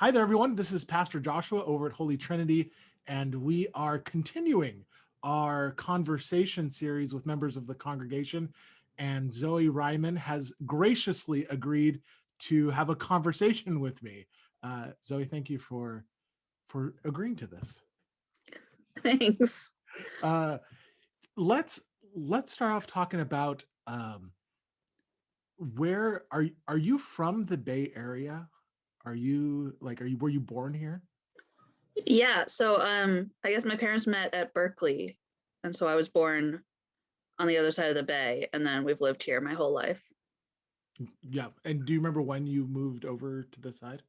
Hi there, everyone. This is Pastor Joshua over at Holy Trinity, and we are continuing our conversation series with members of the congregation. And Zoe Reimann has graciously agreed to have a conversation with me. Zoe, thank you for agreeing to this. Thanks. Let's start off talking about where are you from the Bay Area? Were you born here? Yeah, so I guess my parents met at Berkeley, and so I was born on the other side of the bay, and then we've lived here my whole life. Yeah. And do you remember when you moved over to this side?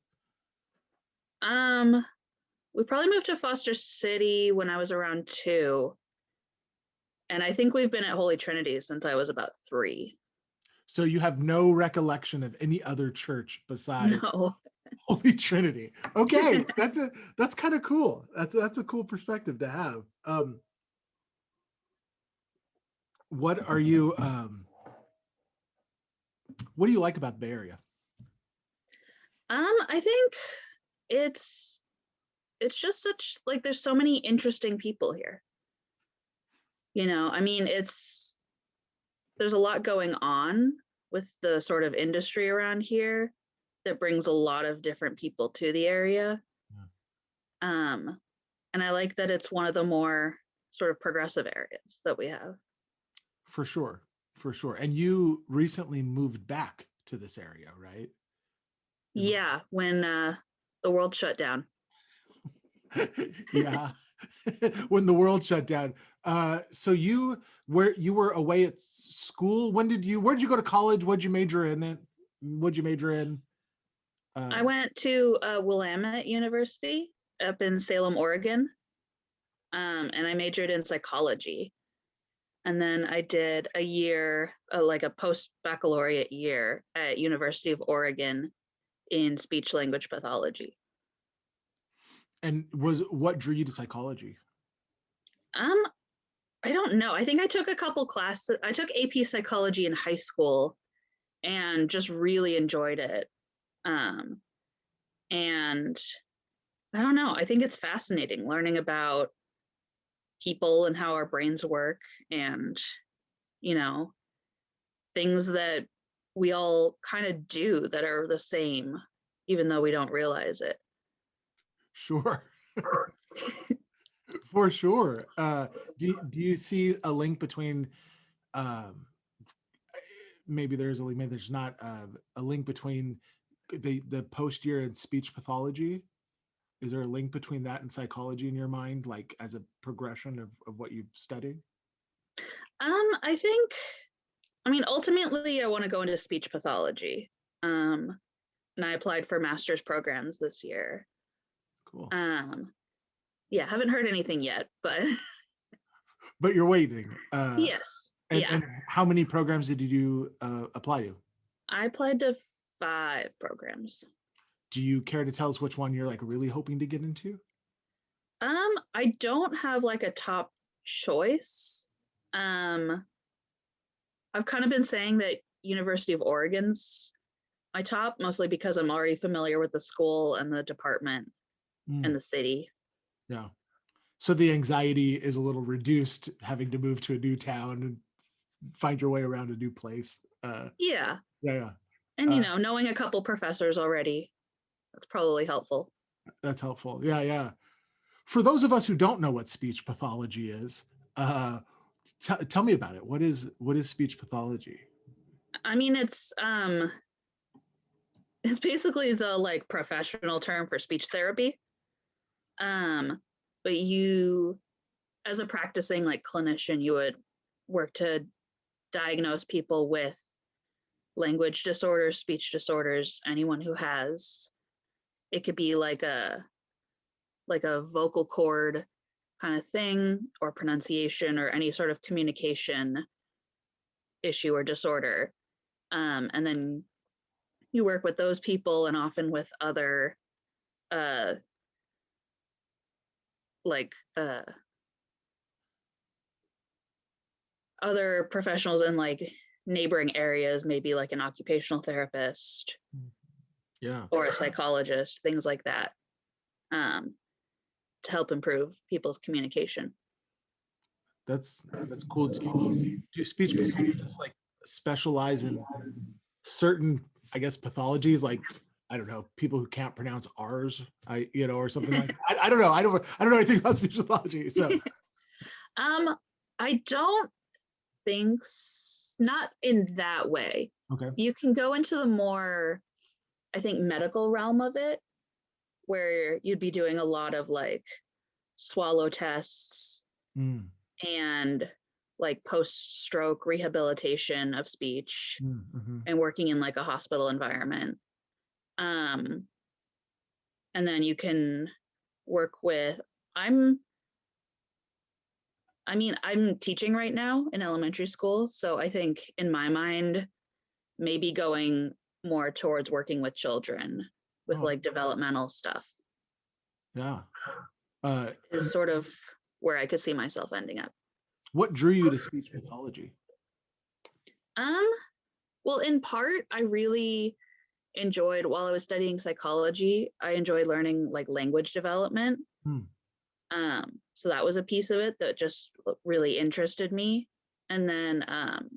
Um, we probably moved to Foster City when I was around 2, and I think we've been at Holy Trinity since I was about 3. So you have no recollection of any other church besides No. Holy Trinity. Okay, that's kind of cool. That's a cool perspective to have. What are you what do you like about the Bay Area? I think it's just such like there's so many interesting people here. I mean, there's a lot going on with the sort of industry around here that brings a lot of different people to the area. Um, and I like that it's one of the more sort of progressive areas that we have. For sure. For sure. And you recently moved back to this area, right? Yeah, when the world shut down. Yeah. When the world shut down. So you were away at school. Where'd you go to college? What'd you major in it? What'd you major in? I went to Willamette University up in Salem, Oregon, and I majored in psychology. And then I did a year, like a post-baccalaureate year at University of Oregon in speech language pathology. And what drew you to psychology? Um, I don't know. I think I took a couple classes. I took AP psychology in high school and just really enjoyed it. Um, and I don't know. I think it's fascinating learning about people and how our brains work and, you know, things that we all kind of do that are the same, even though we don't realize it. Sure. For sure. Do you see a link between um, maybe there's a link, maybe there's not a link between the post year in speech pathology? Is there a link between that and psychology in your mind, like as a progression of what you've studied? I think, I mean, ultimately, I want to go into speech pathology. And I applied for master's programs this year. Cool. Yeah, haven't heard anything yet, but But you're waiting. yes, And yeah. how many programs did you apply to? I applied to 5 programs. Do you care to tell us which one you're like really hoping to get into? I don't have like a top choice. Um, I've kind of been saying that University of Oregon's my top, mostly because I'm already familiar with the school and the department and Mm, the city. yeah. So the anxiety is a little reduced having to move to a new town and find your way around a new place. Yeah. Yeah, yeah. And knowing a couple professors already, that's probably helpful. That's helpful. Yeah, yeah. For those of us who don't know what speech pathology is, uh, tell me about it. What is speech pathology? I mean, it's basically the like professional term for speech therapy. Um, but you, as a practicing like clinician, you would work to diagnose people with language disorders, speech disorders, anyone who has. It could be like a vocal cord kind of thing, or pronunciation, or any sort of communication issue or disorder. And then you work with those people and often with other uh like other professionals in like neighboring areas, maybe like an occupational therapist. Yeah. or a psychologist, things like that, to help improve people's communication. That's cool. Do speech pathologists like specialize in certain, I guess, pathologies, like, I don't know, people who can't pronounce R's, or something like that? I don't know. I don't know anything about speech pathology. So I don't think not in that way. okay. You can go into the more, I think, medical realm of it, where you'd be doing a lot of like swallow tests Mm, and like post-stroke rehabilitation of speech mhm. and working in like a hospital environment. And then you can work with, I'm I'm teaching right now in elementary school, so I think in my mind, maybe going more towards working with children with Oh, like developmental stuff yeah. Uh, is sort of where I could see myself ending up. what drew you to speech pathology? Um, well, in part, I really enjoyed while I was studying psychology, I enjoyed learning like language development. Hmm. So that was a piece of it that just really interested me. And then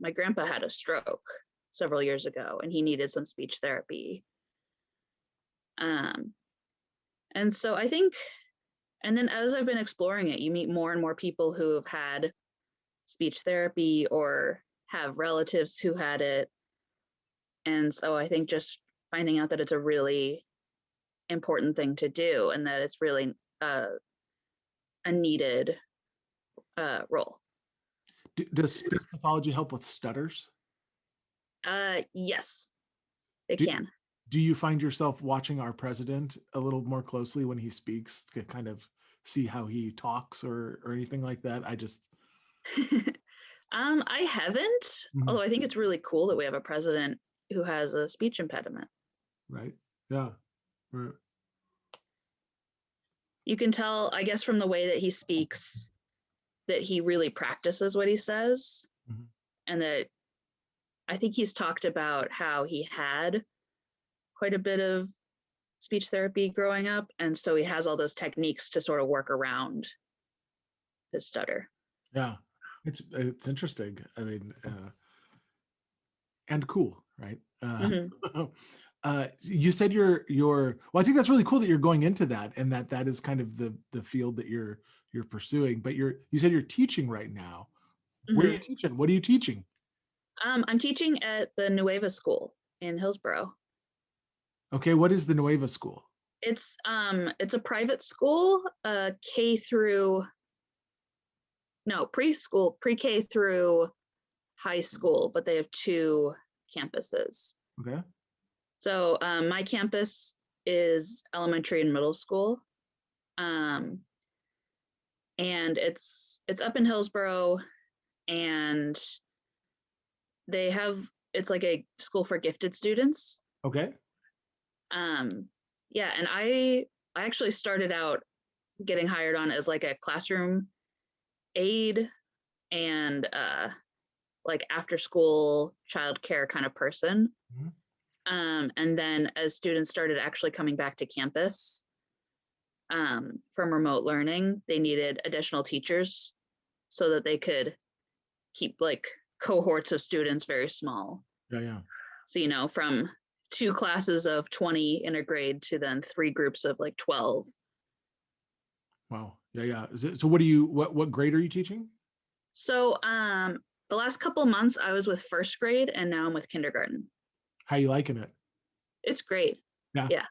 my grandpa had a stroke several years ago and he needed some speech therapy. Um, and so I think, and then as I've been exploring it, you meet more and more people who have had speech therapy or have relatives who had it. And so I think just finding out that it's a really important thing to do and that it's really a needed role. Does speech pathology help with stutters? Yes, it Do, can. do you find yourself watching our president a little more closely when he speaks to kind of see how he talks or anything like that? I just I haven't, Mhm. although I think it's really cool that we have a president who has a speech impediment. Right. Yeah. Right. You can tell, I guess, from the way that he speaks that he really practices what he says, Mhm. and that I think he's talked about how he had quite a bit of speech therapy growing up, and so he has all those techniques to sort of work around his stutter. Yeah. It's interesting. I mean, and cool, right? Mm-hmm. You said well, I think that's really cool that you're going into that and that is kind of the field that you're pursuing, but you said you're teaching right now. Where are Mm-hmm. you teaching? What are you teaching? I'm teaching at the Nueva School in Hillsborough. Okay, what is the Nueva School? It's a private school, K through no preschool, pre-K through high school, but they have two campuses. Okay. So my campus is elementary and middle school, um, and it's up in Hillsborough, and they have it's like a school for gifted students. Okay. Um, yeah, and I actually started out getting hired on as like a classroom aide and like after school childcare kind of person. Mhm. And then as students started actually coming back to campus from remote learning, they needed additional teachers so that they could keep like cohorts of students very small. Yeah, yeah. So, from two classes of 20 in a grade to then three groups of like 12. Wow. Yeah, yeah. So what grade are you teaching? So the last couple of months I was with first grade and now I'm with kindergarten. How you liking it? It's great. Yeah. Yeah.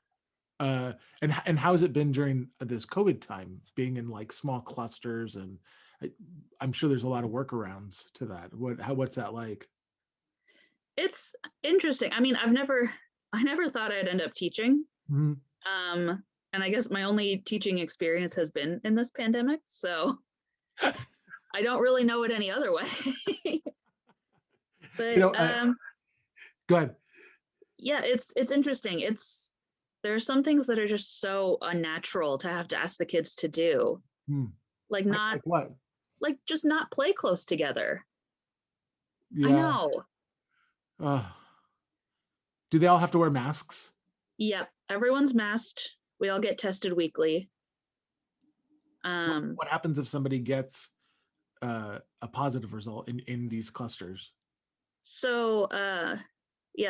Uh, and how has it been during this COVID time, being in like small clusters? And I'm sure there's a lot of workarounds to that. What's that like? It's interesting. I never thought I'd end up teaching. Mhm. And I guess my only teaching experience has been in this pandemic. So I don't really know it any other way. You But know, go ahead. yeah, it's interesting. There are some things that are just so unnatural to have to ask the kids to do. Hmm. Like not Like what? like just not play close together. I Yeah. know. Uh, do they all have to wear masks? Yep, everyone's masked. We all get tested weekly. What happens if somebody gets a positive result in these clusters? So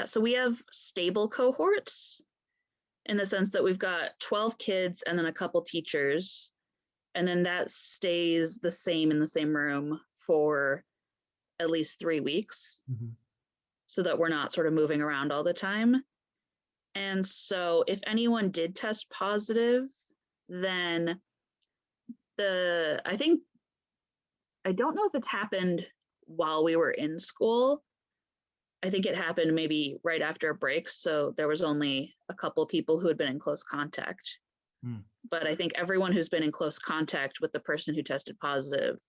so we have stable cohorts in the sense that we've got 12 kids and then a couple teachers, and then that stays the same in the same room for at least 3 weeks, so that we're not sort of moving around all the time. And so if anyone did test positive, then I don't know if it's happened while we were in school. I think it happened maybe right after a break. So there was only a couple people who had been in close contact. But I think everyone who's been in close contact with the person who tested positive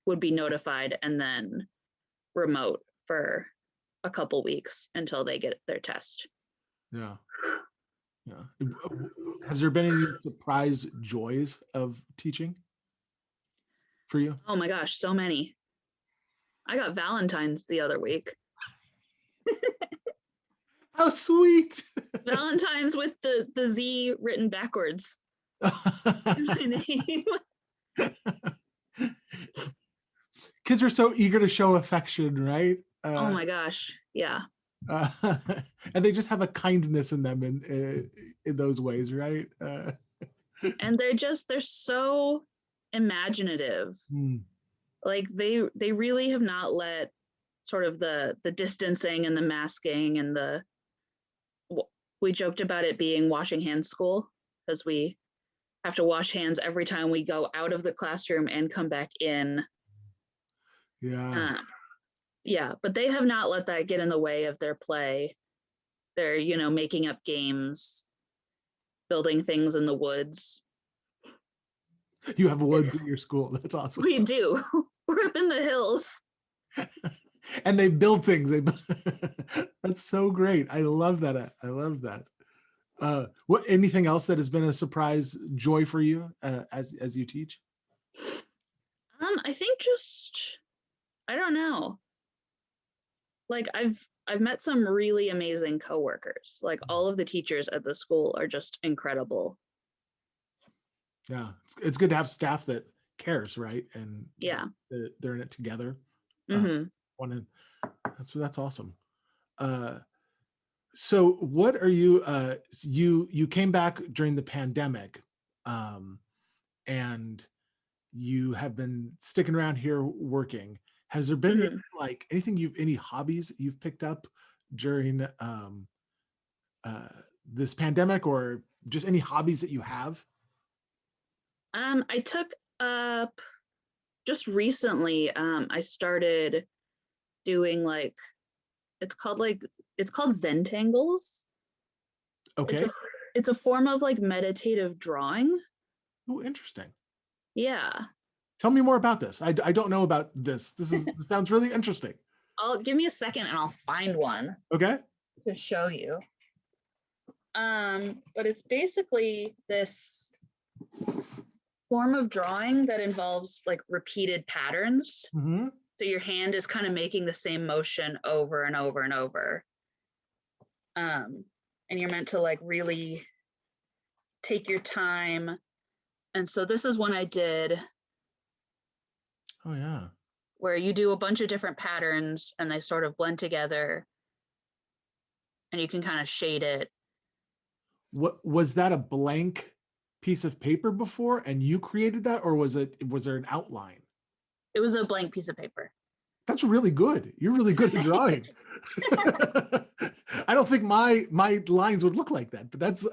would be notified and then remote for a couple weeks until they get their test. Yeah. Has there been any surprise joys of teaching for you? Oh my gosh, so many. I got Valentine's the other week. How sweet. Valentine's with the Z written backwards in my name. Kids are so eager to show affection, right? Oh my gosh, yeah. And they just have a kindness in them in those ways, right? And they're so imaginative. Like they really have not let sort of the distancing and the masking and we joked about it being washing hands school, because we have to wash hands every time we go out of the classroom and come back in. Yeah, but they have not let that get in the way of their play. They're, making up games, building things in the woods. You have woods at your school. That's awesome. We do. We're up in the hills. And they build things. That's so great. I love that. I love that. Anything else that has been a surprise joy for you as you teach? I think just, I don't know. Like I've met some really amazing coworkers. Like all of the teachers at the school are just incredible. Yeah, it's good to have staff that cares, right? And yeah, they're in it together. That's awesome. So what are you you came back during the pandemic, and you have been sticking around here working. Has there been like any hobbies you've picked up during this pandemic, or just any hobbies that you have? I took up just recently, I started doing it's called Zentangles. Okay. It's a form of like meditative drawing. Oh, interesting. Yeah. Tell me more about this. I don't know about this. This sounds really interesting. Give me a second and I'll find one. Okay. To show you. But it's basically this form of drawing that involves like repeated patterns. So your hand is kind of making the same motion over and over and over. And you're meant to like really take your time. And so this is one I did. Oh yeah. Where you do a bunch of different patterns and they sort of blend together and you can kind of shade it. What was that, a blank piece of paper before and you created that, or was there an outline? It was a blank piece of paper. That's really good. You're really good at drawing. I don't think my lines would look like that, but that's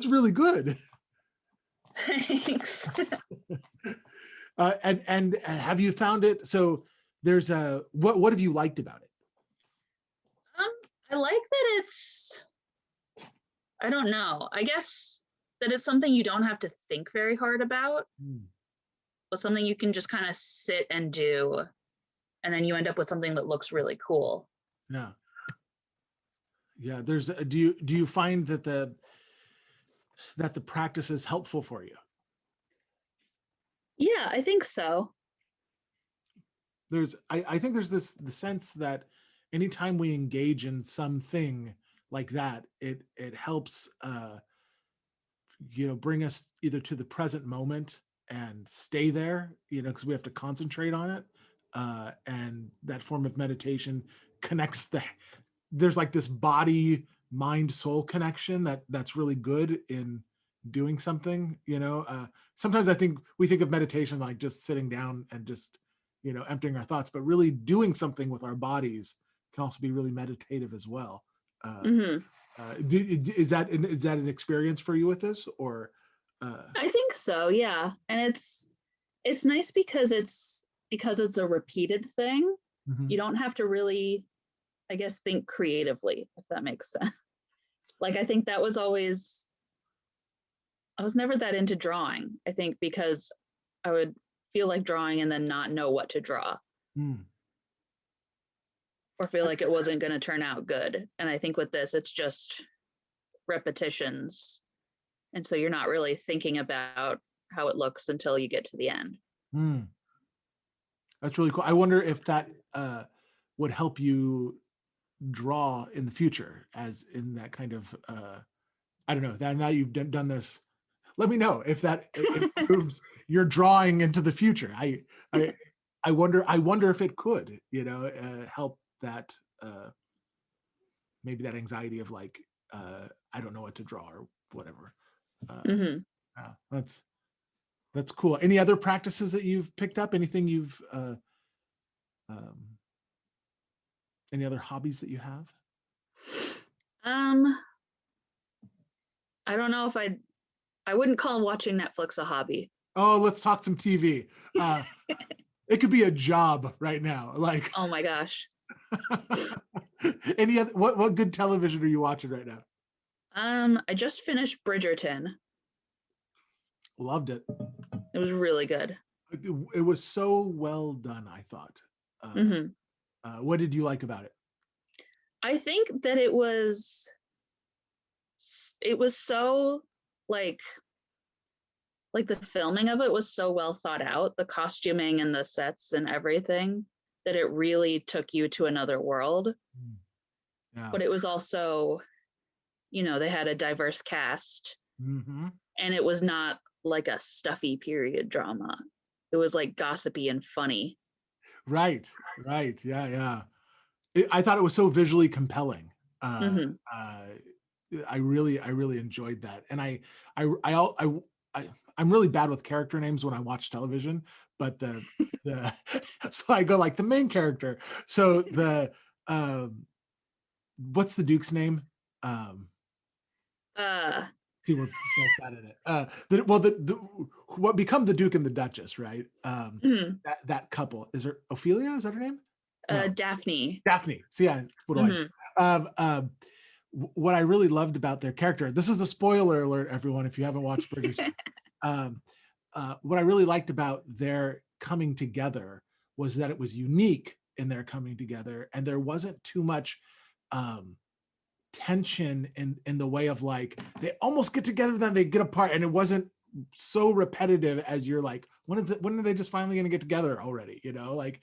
really good. Thanks. And have you found it? So there's what have you liked about it? I like that I don't know. I guess that it's something you don't have to think very hard about, but something you can just kind of sit and do, and then you end up with something that looks really cool. Yeah. Yeah. Do you find that the practice is helpful for you? Yeah, I think so. I think there's the sense that anytime we engage in something like that, it helps bring us either to the present moment and stay there, because we have to concentrate on it. And that form of meditation connects there's like this body, mind, soul connection that's really good in doing something. Sometimes I think we think of meditation like just sitting down and just, emptying our thoughts, but really doing something with our bodies can also be really meditative as well. Hmm. Is that an experience for you with this, or? I think so, yeah. And it's nice because it's a repeated thing. Mhm. You don't have to really, I guess, think creatively, if that makes sense. Like I think that was always, I was never that into drawing, I think, because I would feel like drawing and then not know what to draw Mm. or feel like it wasn't going to turn out good. And I think with this, it's just repetitions. And so you're not really thinking about how it looks until you get to the end. Mm. That's really cool. I wonder if that would help you draw in the future, as in that kind of I don't know. That now you've done this, let me know if that improves your drawing into the future. I I wonder if it could, help that maybe that anxiety of like I don't know what to draw or whatever. Hmm. Yeah, that's cool. Any other practices that you've picked up? Anything you've um, any other hobbies that you have? Um, I don't know if I wouldn't call watching Netflix a hobby. Oh, let's talk some TV. It could be a job right now. Like, Oh my gosh. any other what good television are you watching right now? I just finished Bridgerton. Loved it. It was really good. It was so well done, I thought. Uh, Hmm. what did you like about it? I think that it was so like like the filming of it was so well thought out, the costuming and the sets and everything, that it really took you to another world. Mm. Yeah. But it was also, they had a diverse cast Hmm. and it was not like a stuffy period drama. It was like gossipy and funny. Right. Right. Yeah. Yeah. I thought it was so visually compelling. Uh, Hmm. uh, I really enjoyed that, and I I'm really bad with character names when I watch television, but the so I go like the main character. So um, what's the Duke's name? Um, Uh, See, we're both bad at it. The what become the Duke and the Duchess, right? mhm, That couple, is there Ophelia? Is that her name? No, Daphne. Daphne. See, what do I Hmm. know? What I really loved about their character. This is a spoiler alert, everyone, if you haven't watched Bridgerton. Um, what I really liked about their coming together was that it was unique in their coming together, and there wasn't too much um, tension in the way of like they almost get together, then they get apart, and it wasn't so repetitive as you're like, when are they just finally going to get together already? Like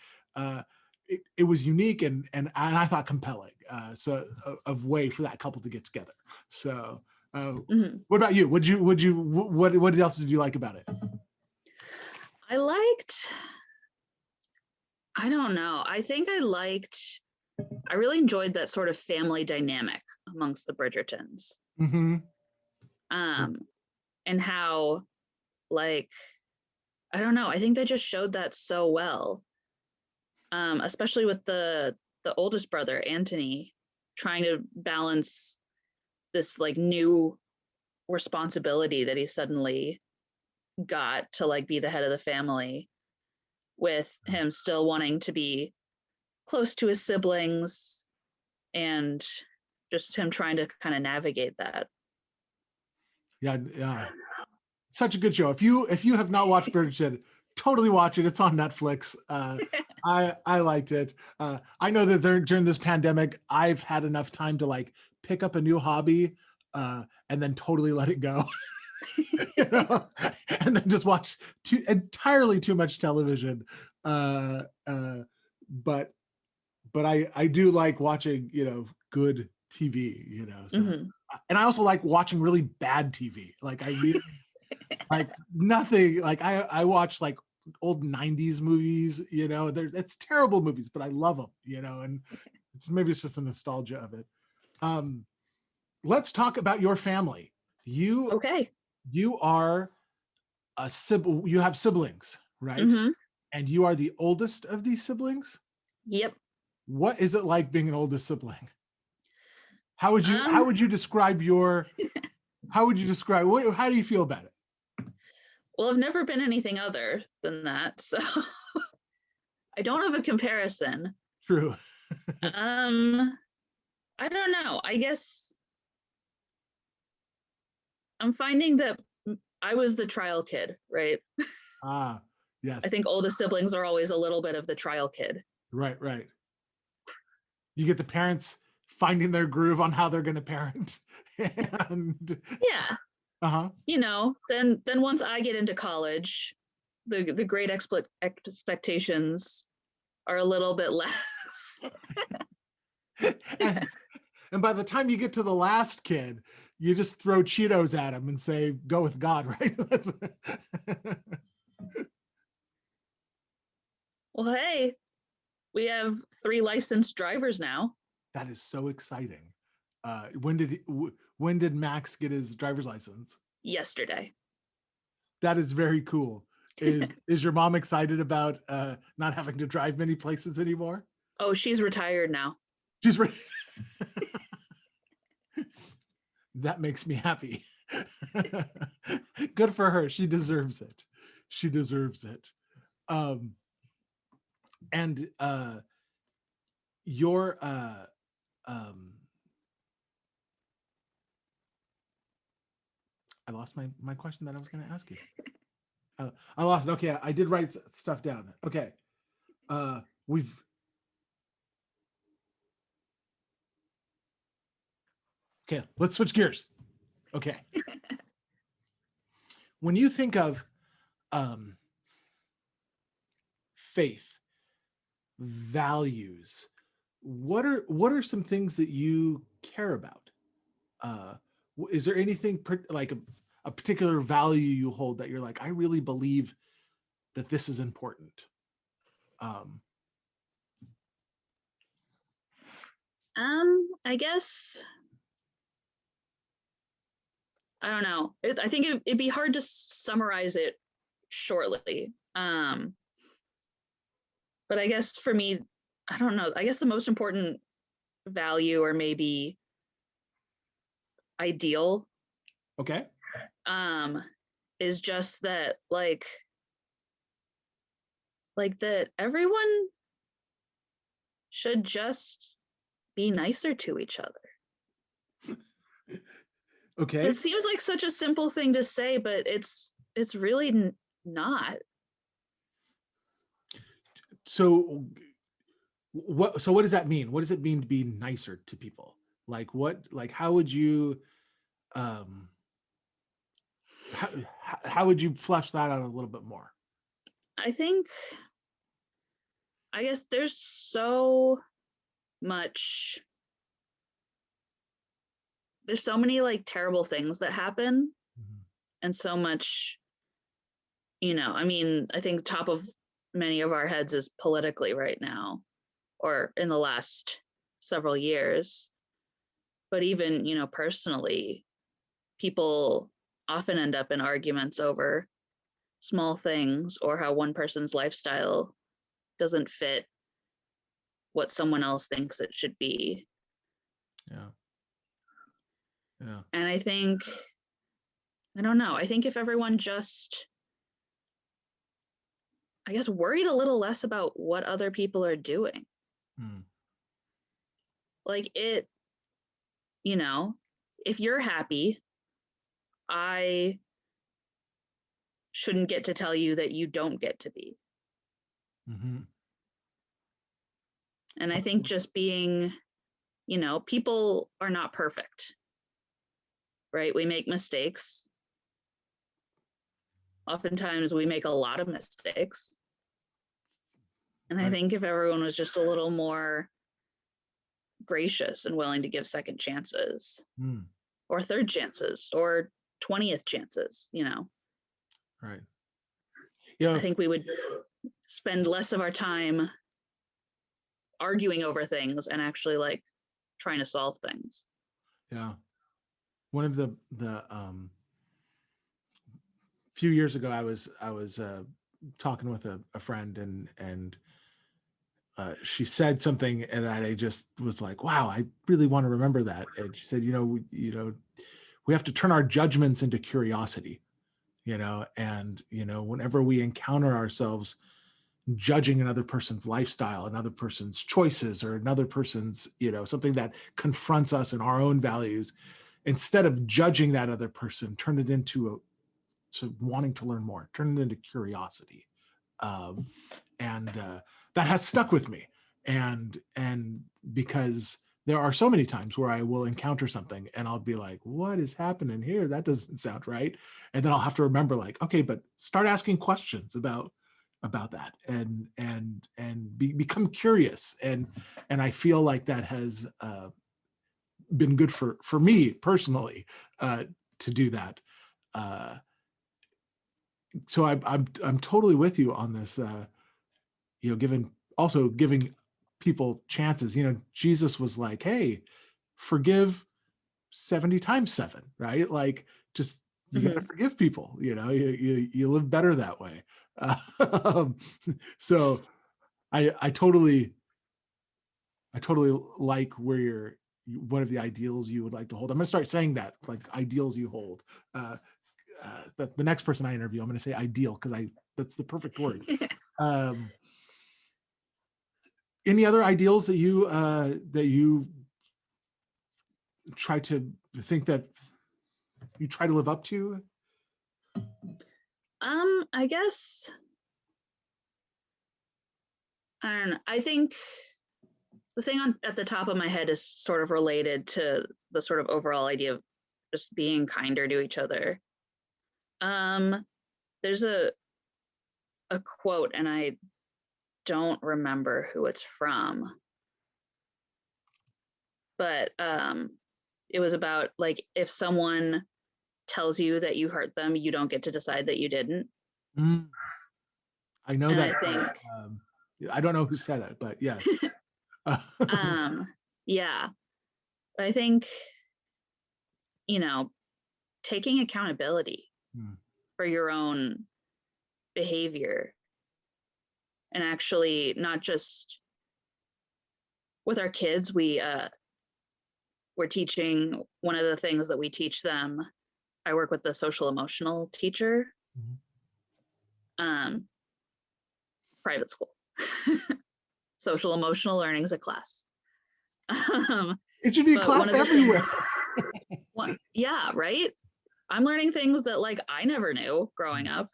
it was unique and I thought compelling. So of way for that couple to get together. So Hmm. what about you? What else did you like about it? I liked, I don't know. I really enjoyed that sort of family dynamic amongst the Bridgertons. Mm-hmm. Um, and how, like, I don't know, I think they just showed that so well. Especially with the oldest brother, Anthony, trying to balance this like new responsibility that he suddenly got to like be the head of the family, with him still wanting to be close to his siblings and just him trying to kind of navigate that. Yeah, yeah. Such a good show. If you have not watched Bridgerton, totally watch it. It's on Netflix. I liked it. I know that during this pandemic, I've had enough time to like pick up a new hobby and then totally let it go. you know, and then just watch entirely too much television. Uh, uh, but I do like watching, good TV, you know. So, Mhm. and I also like watching really bad TV. Like I really like nothing. Like I watch like old 90s movies, you know. It's terrible movies, but I love them, you know, and maybe it's just the nostalgia of it. Um, let's talk about your family. You Okay. you are a sibling, you have siblings, right? Mhm. And you are the oldest of these siblings. Yep. What is it like being an oldest sibling? How would you Um, describe your how would you describe how do you feel about it? well, I've never been anything other than that, so I don't have a comparison. True. Um, I don't know. I guess I'm finding that I was the trial kid, right? Ah, I yes. think oldest siblings are always a little bit of the trial kid. Right, right. You get the parents finding their groove on how they're going to parent. And Yeah, uh-huh. then once I get into college, the great expectations are a little bit less. and, and by the time you get to the last kid, you just throw Cheetos at him and say, go with God, right? Well, hey, we have 3 licensed drivers now. That is so exciting. When did Max get his driver's license? Yesterday. That is very cool. Is your mom excited about not having to drive many places anymore? Oh, she's retired now. She's re- that makes me happy. Good for her. She deserves it. She deserves it. Um, and your I lost my question that I was going to ask you. I lost it. Okay, I did write stuff down. Okay, we've okay. Let's switch gears. Okay, when you think of um, faith, values, what are some things that you care about? Uh, is there anything like a particular value you hold that you're like, I really believe that this is important? Um, I guess I don't know. I think it'd be hard to summarize it shortly. But I guess for me, I don't know. I guess the most important value or maybe ideal okay, um is just that like that everyone should just be nicer to each other. okay. It seems like such a simple thing to say, but it's really not. So what does that mean? What does it mean to be nicer to people? Like how would you um how, how would you flesh that out a little bit more? I think I guess there's so much there's so many like terrible things that happen Mhm. and so much, I mean, I think top of many of our heads is politically right now or in the last several years. But even, personally, people often end up in arguments over small things or how one person's lifestyle doesn't fit what someone else thinks it should be. Yeah. Yeah. And I don't know, I think if everyone just, I guess, worried a little less about what other people are doing, Mm. like you know, if you're happy, I shouldn't get to tell you that you don't get to be. Mm-hmm. And I think just being, people are not perfect, right? We make mistakes. Oftentimes we make a lot of mistakes. And I Right. think if everyone was just a little more gracious and willing to give second chances Mm, or third chances or 20th chances, you know. right. I think we would spend less of our time arguing over things and actually like trying to solve things. Yeah. One of the few years ago, I was talking with a friend, and she said something, and I just was like, wow, I really want to remember that. And she said, we have to turn our judgments into curiosity, and whenever we encounter ourselves judging another person's lifestyle, another person's choices, or another person's, something that confronts us in our own values, instead of judging that other person, turn it into to wanting to learn more, turn it into curiosity. And that has stuck with me. And because there are so many times where I will encounter something and I'll be like, what is happening here? That doesn't sound right. And then I'll have to remember, like, okay, but start asking questions about that, and become curious. And I feel like that has been good for me personally, to do that. So I'm totally with you on this. Giving people chances. Jesus was like, hey, forgive 70 times 7, right? Like, just, you got to forgive people. You live better that way. So I totally like where what are the ideals you would like to hold. I'm going to start saying that, like, ideals you hold. The next person I interview, I'm going to say ideal, because that's the perfect word. Any other ideals that you try to think that you try to live up to? I guess I don't know. I think the thing at the top of my head is sort of related to the sort of overall idea of just being kinder to each other. There's a quote, and I don't remember who it's from, but it was about, like, if someone tells you that you hurt them, you don't get to decide that you didn't. I know and that. I think I don't know who said it, but yes. Yeah, I think, taking accountability for your own behavior, and actually not just with our kids. We're teaching, one of the things that we teach them, I work with the social emotional teacher, private school. Social emotional learning is a class. It should be a class everywhere. Yeah, right? I'm learning things that, like, I never knew growing up.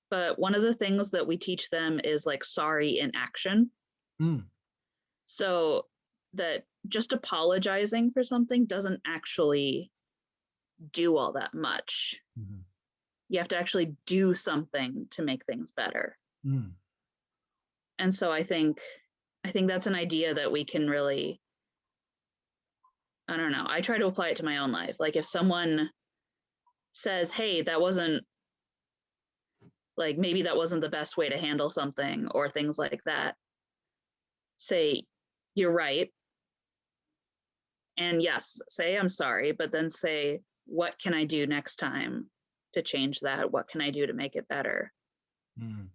But one of the things that we teach them is, like, sorry in action. So that just apologizing for something doesn't actually do all that much. You have to actually do something to make things better. And so I think that's an idea that we can really, I don't know, I try to apply it to my own life. Like, if someone says, hey, that wasn't, like, maybe that wasn't the best way to handle something, or things like that, say, you're right. And yes, say, I'm sorry, but then say, what can I do next time to change that? What can I do to make it better? And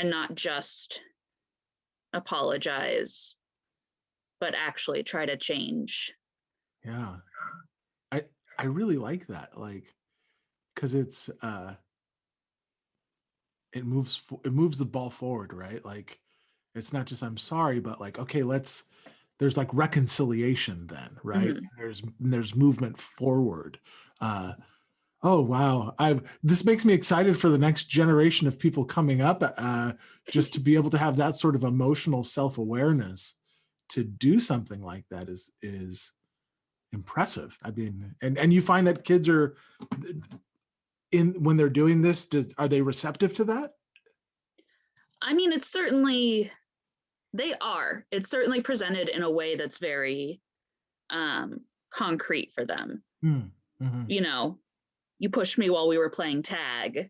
not just apologize, but actually try to change. Yeah. I really like that, like, because it's it moves the ball forward, right? Like, it's not just I'm sorry, but, like, okay, there's like reconciliation then, right? There's movement forward. Oh wow, this makes me excited for the next generation of people coming up, just to be able to have that sort of emotional self-awareness to do something like that is impressive. I mean, and you find that kids are when they're doing this, are they receptive to that? I mean, it's certainly, They are. It's certainly presented in a way that's very concrete for them. Mm-hmm. You know, you pushed me while we were playing tag.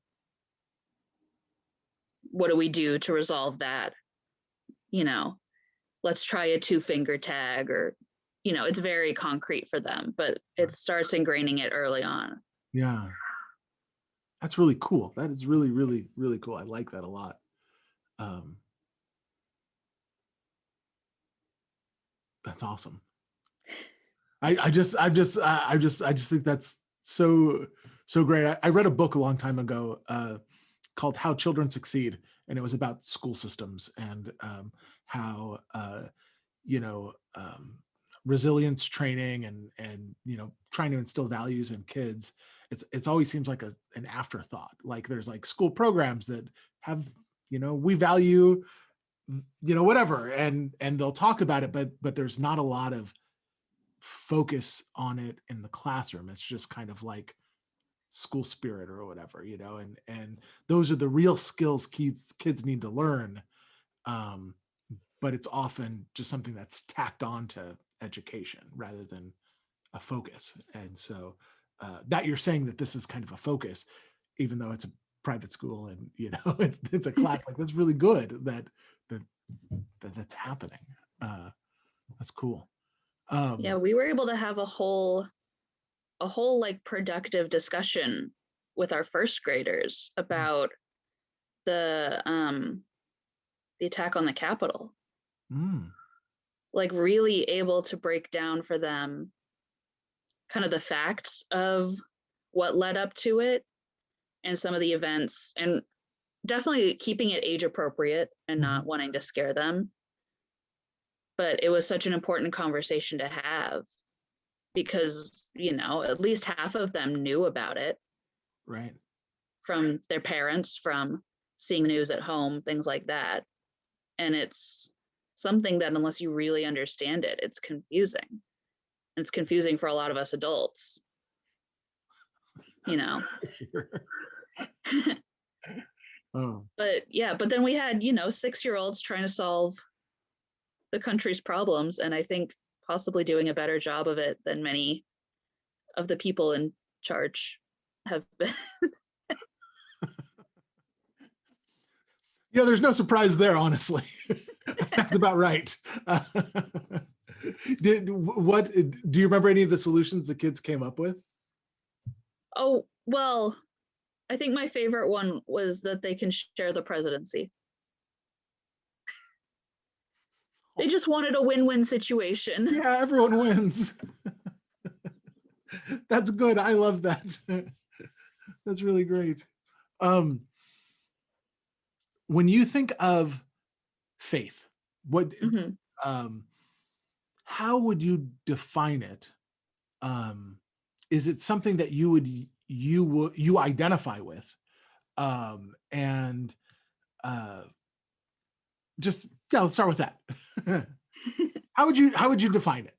What do we do to resolve that? You know, let's try a 2-finger tag, or, you know, it's very concrete for them, but it starts ingraining it early on. Yeah. That's really cool. That is really, really, really cool. I like that a lot. That's awesome. I just think that's so great. I read a book a long time ago called How Children Succeed, and it was about school systems and how you know resilience training and you know trying to instill values in kids. It's always seems like an afterthought. Like there's like school programs that have, you know, we value, you know, whatever, and they'll talk about it, but there's not a lot of focus on it in the classroom. It's just kind of like school spirit or whatever, you know, and those are the real skills kids need to learn. Um, but it's often just something that's tacked on to education rather than a focus. And so that you're saying that this is kind of a focus, even though it's a private school and, you know, it's a class, like that's really good that's happening. That's cool. Yeah, we were able to have a whole like productive discussion with our first graders about the attack on the Capitol. Like really able to break down for them kind of the facts of what led up to it and some of the events, and definitely keeping it age appropriate and not wanting to scare them. But it was such an important conversation to have because, you know, at least half of them knew about it. Right. From their parents, from seeing the news at home, things like that. And it's something that unless you really understand it, it's confusing. And it's confusing for a lot of us adults, you know. Oh. But yeah, but then we had, you know, 6-year-olds trying to solve the country's problems, and I think possibly doing a better job of it than many of the people in charge have been. Yeah, there's no surprise there, honestly. That's about right. Do you remember any of the solutions the kids came up with? Oh, well, I think my favorite one was that they can share the presidency. They just wanted a win-win situation. Yeah, everyone wins. That's good. I love that. That's really great. When you think of faith, what how would you define it? Is it something that you identify with? And just yeah, let's start with that. How would you define it?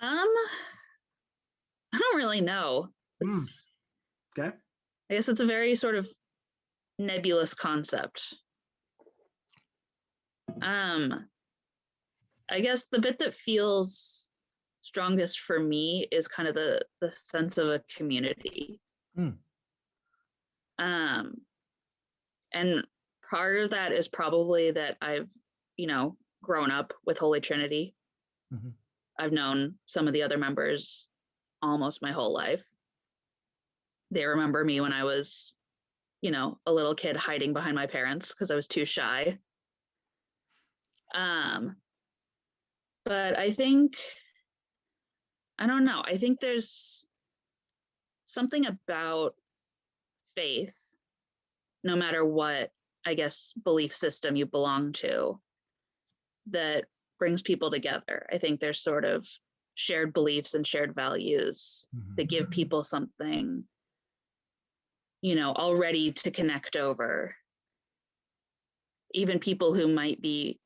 I don't really know. Okay. I guess it's a very sort of nebulous concept. I guess the bit that feels strongest for me is kind of the sense of a community. And part of that is probably that I've, you know, grown up with Holy Trinity. I've known some of the other members almost my whole life. They remember me when I was, you know, a little kid hiding behind my parents because I was too shy. But I think, I don't know, I think there's something about faith, no matter what, I guess, belief system you belong to, that brings people together. I think there's sort of shared beliefs and shared values that give people something, you know, already to connect over. Even people who might be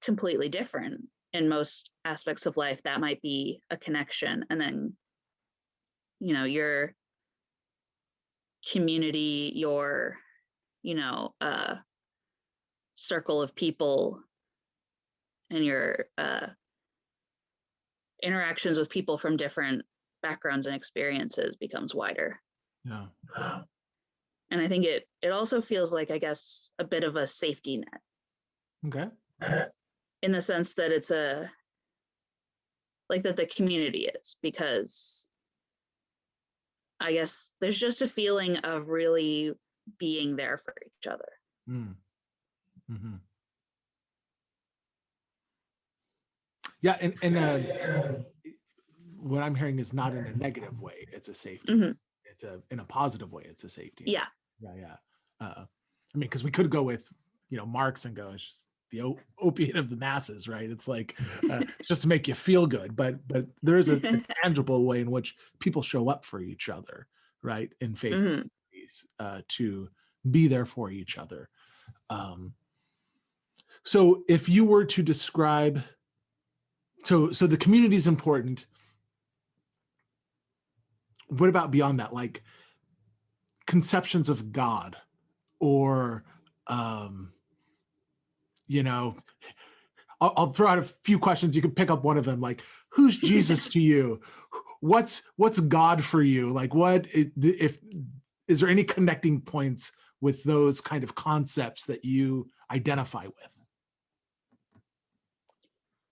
completely different in most aspects of life, that might be a connection. And then, you know, your community, your, you know, circle of people and your interactions with people from different backgrounds and experiences becomes wider. Yeah. And I think it also feels like, I guess, a bit of a safety net. Okay. In the sense that it's like that the community is, because I guess there's just a feeling of really being there for each other. Mm-hmm. Yeah, and what I'm hearing is not in a negative way. It's a safety. Mm-hmm. It's in a positive way. It's a safety. Yeah. Yeah. I mean, because we could go with, Marx and go, it's just the opiate of the masses, right? It's like just to make you feel good, but there is a tangible way in which people show up for each other, right? In faith, mm-hmm. To be there for each other. So if you were to describe, so the community is important. What about beyond that, like conceptions of God, or I'll throw out a few questions. You can pick up one of them, like, who's Jesus to you? What's God for you? Like, if is there any connecting points with those kind of concepts that you identify with?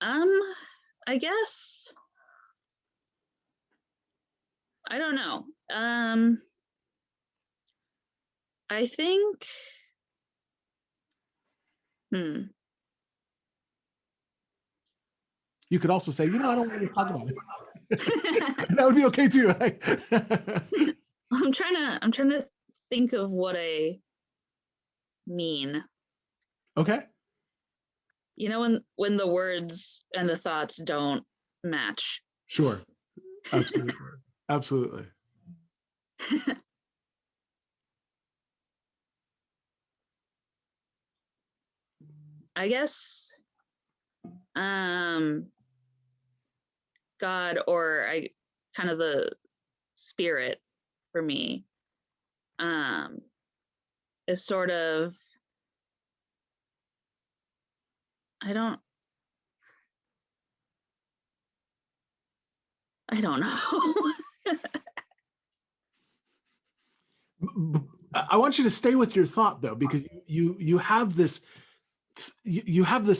I guess I don't know. I think you could also say, I don't want to talk about it. That would be okay too. I'm trying to think of what I mean. Okay. When the words and the thoughts don't match. Sure. Absolutely. I guess God, or kind of the spirit for me, is sort of, I don't know. I want you to stay with your thought though, because you have this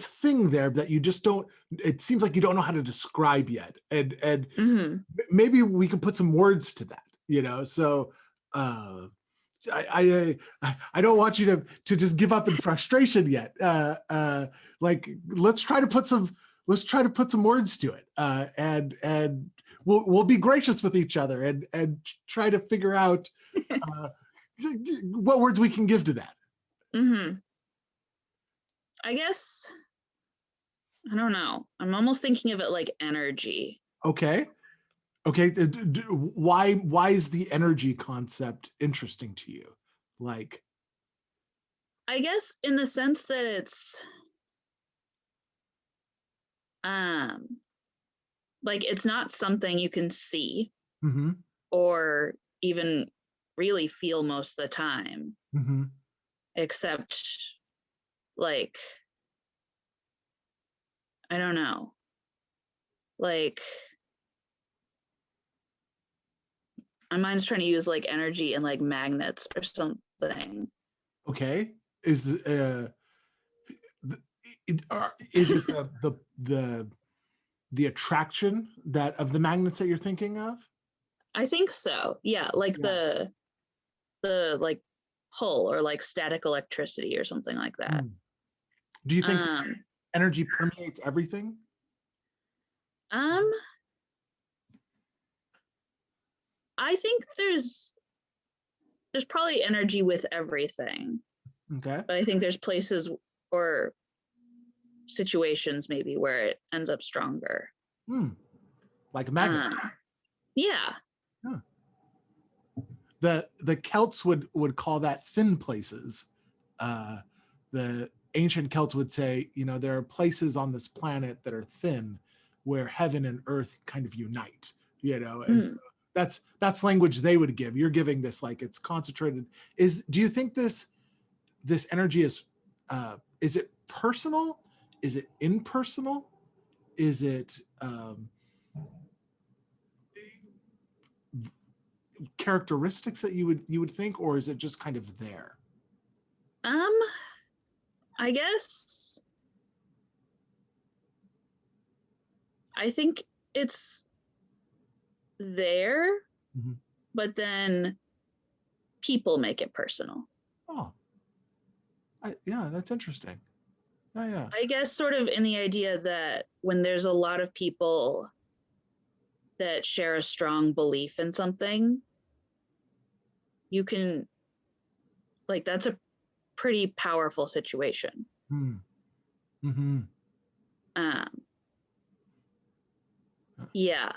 thing there that you just don't, it seems like you don't know how to describe yet, and mm-hmm. Maybe we could put some words to that, so I don't want you to just give up in frustration yet. Like, let's try to put some words to it, and we'll be gracious with each other and try to figure out what words we can give to that. Mm-hmm. I guess, I don't know. I'm almost thinking of it like energy. Okay. Why is the energy concept interesting to you? Like, I guess in the sense that it's like, it's not something you can see, mm-hmm. or even really feel most of the time, mm-hmm. except, like, I don't know, like, my mind's trying to use like energy and like magnets or something. Okay. Is it the attraction that of the magnets that you're thinking of? I think so. Yeah, like the like pull, or like static electricity or something like that. Do you think energy permeates everything? I think there's probably energy with everything. Okay. But I think there's places or situations maybe where it ends up stronger. Like a magnet. Yeah. Huh. The Celts would call that thin places. The ancient Celts would say, there are places on this planet that are thin, where heaven and earth kind of unite. And so that's language they would give. You're giving this like it's concentrated. Do you think this energy is is it personal? Is it impersonal? Is it characteristics that you would think, or is it just kind of there? I guess I think it's there, Mm-hmm. but then people make it personal. Oh, yeah, that's interesting. Yeah. I guess sort of in the idea that when there's a lot of people that share a strong belief in something, you can, like, that's a pretty powerful situation. Mm-hmm. Um, yeah.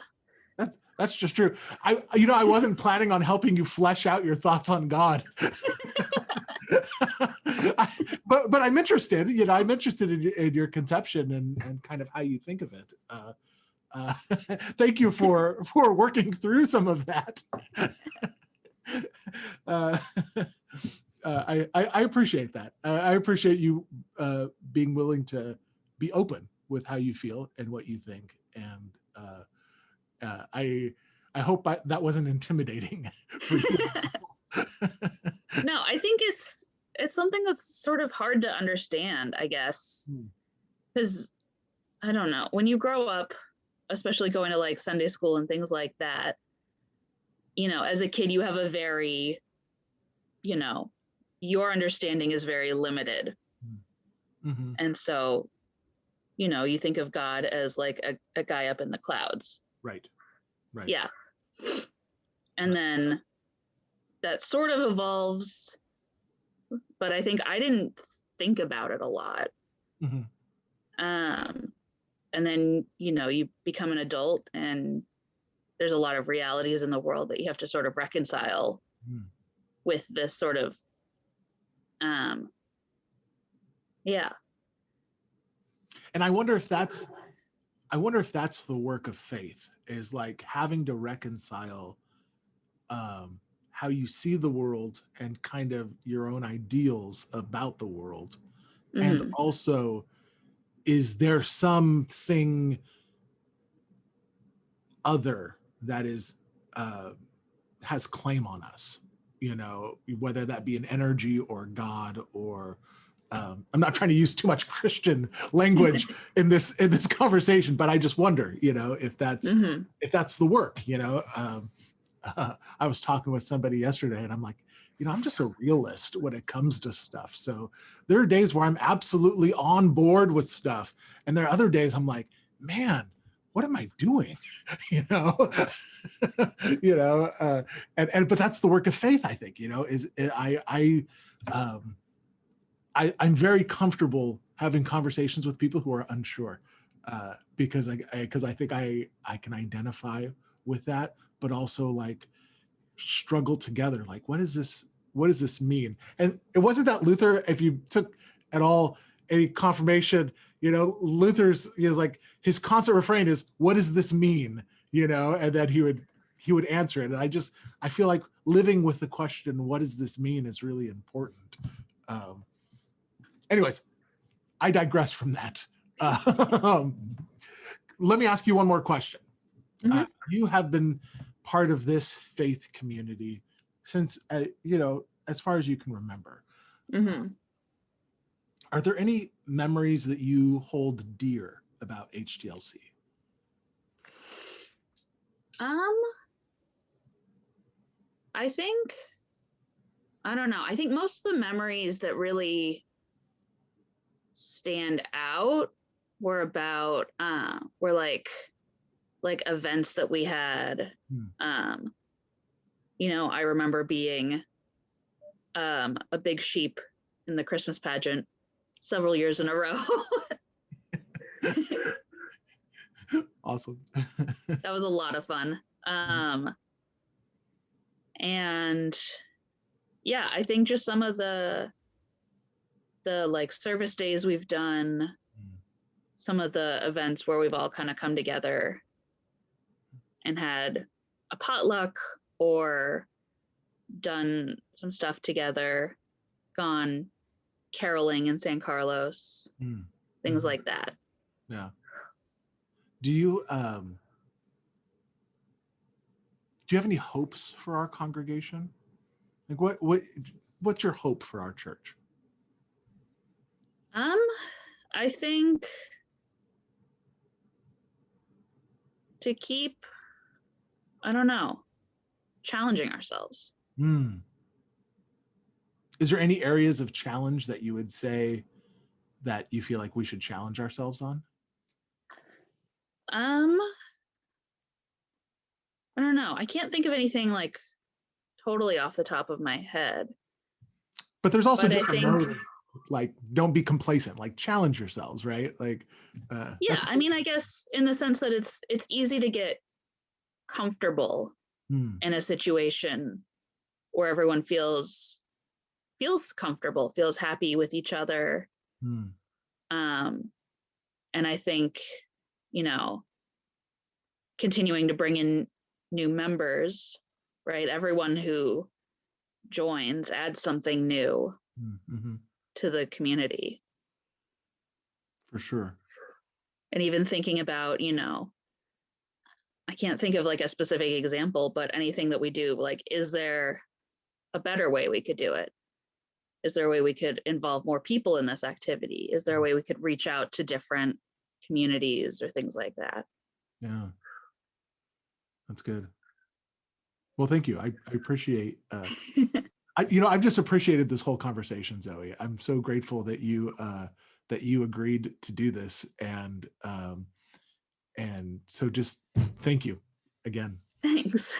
That's just true. I wasn't planning on helping you flesh out your thoughts on God. but I'm interested. I'm interested in your conception and kind of how you think of it. Thank you for working through some of that. I appreciate that. I appreciate you being willing to be open with how you feel and what you think. And I hope that wasn't intimidating for you. No, I think it's something that's sort of hard to understand, I guess, because I don't know, when you grow up, especially going to like Sunday school and things like that, as a kid, you have a very, your understanding is very limited. Mm-hmm. And so, you think of God as like a guy up in the clouds. Right. Yeah. And then that sort of evolves, but I think I didn't think about it a lot. Mm-hmm. And then, you become an adult and there's a lot of realities in the world that you have to sort of reconcile with this sort of, yeah. And I wonder if that's the work of faith, is like having to reconcile how you see the world and kind of your own ideals about the world. Mm-hmm. And also, is there something other that is has claim on us, whether that be an energy or God or I'm not trying to use too much Christian language in this conversation, but I just wonder, if that's the work. I was talking with somebody yesterday and I'm like, I'm just a realist when it comes to stuff. So there are days where I'm absolutely on board with stuff. And there are other days I'm like, man, what am I doing? But that's the work of faith, I think, I'm very comfortable having conversations with people who are unsure, because I think I can identify with that, but also like struggle together. Like, what does this mean? And it wasn't that Luther, if you took at all any confirmation, Luther's like his constant refrain is, what does this mean? And then he would answer it. And I feel like living with the question, what does this mean, is really important. Anyways, I digress from that. Let me ask you one more question. Mm-hmm. You have been part of this faith community since, as far as you can remember. Mm-hmm. Are there any memories that you hold dear about HTLC? I think, I don't know. I think most of the memories that really stand out were about, were like events that we had. I remember being a big sheep in the Christmas pageant several years in a row. Awesome. That was a lot of fun. And yeah, I think just some of the like service days we've done, some of the events where we've all kind of come together and had a potluck or done some stuff together, gone caroling in San Carlos, things like that. Yeah. Do you have any hopes for our congregation? Like what's your hope for our church? I think to keep, I don't know, challenging ourselves. Is there any areas of challenge that you would say that you feel like we should challenge ourselves on? I don't know. I can't think of anything like totally off the top of my head. But there's also just a note of, like, don't be complacent, like challenge yourselves, right? Like, yeah, I mean, I guess in the sense that it's easy to get comfortable in a situation where everyone feels comfortable, feels happy with each other. And I think, you know, continuing to bring in new members, right? Everyone who joins adds something new to the community. For sure. And even thinking about, you know, I can't think of like a specific example, but anything that we do, like, is there a better way we could do it? Is there a way we could involve more people in this activity? Is there a way we could reach out to different communities or things like that? Yeah. That's good. Well, thank you. I appreciate, I've just appreciated this whole conversation, Zoe. I'm so grateful that you agreed to do this. And so just thank you again. Thanks.